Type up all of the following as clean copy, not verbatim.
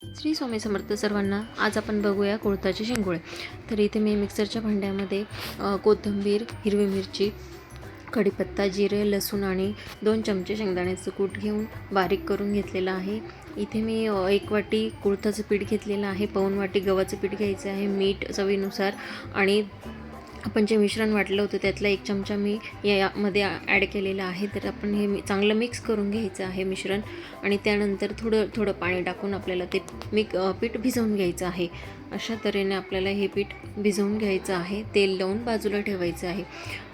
श्री स्वामी समर्थ सर्वांना. आज आपण बघूया कुळथाचे शेंगोळे. तर इथे मी मिक्सरच्या भांड्यामध्ये कोथिंबीर, हिरवी मिरची, कढीपत्ता, जिरे, लसूण आणि 2 चमचे शेंगदाण्याचं कूट घेऊन बारीक करून घेतलेलं आहे. इथे मी 1 वाटी कुळथाचं पीठ घेतलेलं आहे, पाऊण वाटी गव्हाचं पीठ घ्यायचं आहे, मीठ चवीनुसार आणि आपण जे मिश्रण वाटलं होतं त्यातला 1 चमचा मी यामध्ये ॲड केलेला आहे. तर आपण हे चांगलं मिक्स करून घ्यायचं आहे मिश्रण आणि त्यानंतर थोडं थोडं पाणी टाकून आपल्याला ते पीठ भिजवून घ्यायचं आहे. अशा तऱ्हेने आपल्याला हे पीठ भिजवून घ्यायचं आहे. तेल लावून बाजूला ठेवायचं आहे.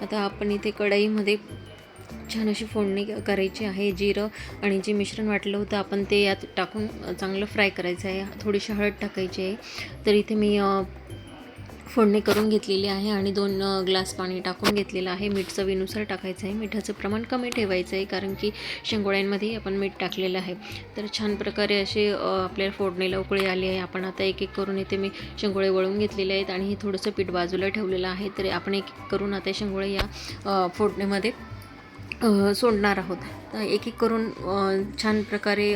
आता आपण इथे कढईमध्ये छान अशी फोडणी करायची आहे. जिरं आणि जे मिश्रण वाटलं होतं आपण ते यात टाकून चांगलं फ्राय करायचं आहे. थोडीशी हळद टाकायची आहे. तर इथे मी फोडणी करून घेतलेली आहे आणि 2 ग्लास पाणी टाकून घेतलेलं आहे. मीठ चवीनुसार टाकायचं आहे. मिठाचं प्रमाण कमी ठेवायचं आहे कारण की शेंगोळ्यांमध्ये आपण मीठ टाकलेलं आहे. तर छान प्रकारे असे आपल्याला फोडणीला उकळी आली आहे. आपण आता एक एक करून इथे मी शेंगोळे वळून घेतलेले आहेत आणि हे थोडंसं पीठ बाजूला ठेवलेलं आहे. तर आपण एक एक करून आता शेंगोळे या फोडणीमध्ये सोडणार आहोत. तर एक एक करून छान प्रकारे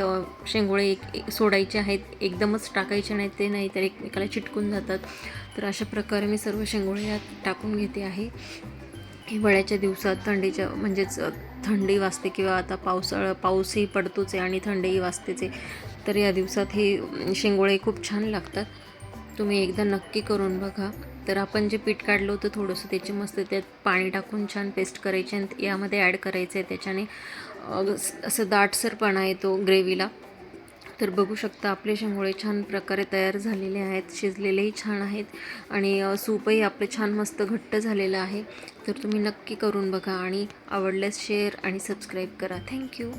शेंगोळे एक सोडायचे आहेत. एकदमच टाकायचे नाहीत, ते नाही तर एकमेकाला चिटकून जातात. तर अशा प्रकारे मी सर्व शेंगोळे यात टाकून घेते आहे. हिवाळ्याच्या दिवसात थंडीच्या म्हणजेच थंडी वाजते किंवा आता पाऊसही पडतोच आहे आणि थंडीही वाजतेच आहे. तर या दिवसात हे शेंगोळे खूप छान लागतात. तुम्ही एकदा नक्की करून बघा. तर आपण जे पीठ काढलं होतं थोडंसं त्याची मस्त त्यात पाणी टाकून छान पेस्ट करायची आणि यामध्ये ॲड करायचं आहे. त्याच्याने असं दाटसरपणा येतो ग्रेव्हीला. तर बघू शकता आपले शेंगोळे छान प्रकारे तयार झालेले आहेत, शिजलेलेही छान आहेत आणि सूपही आपले छान मस्त घट्ट झालेलं आहे. तर तुम्ही नक्की करून बघा आणि आवडल्यास शेअर आणि सबस्क्राईब करा. थँक्यू.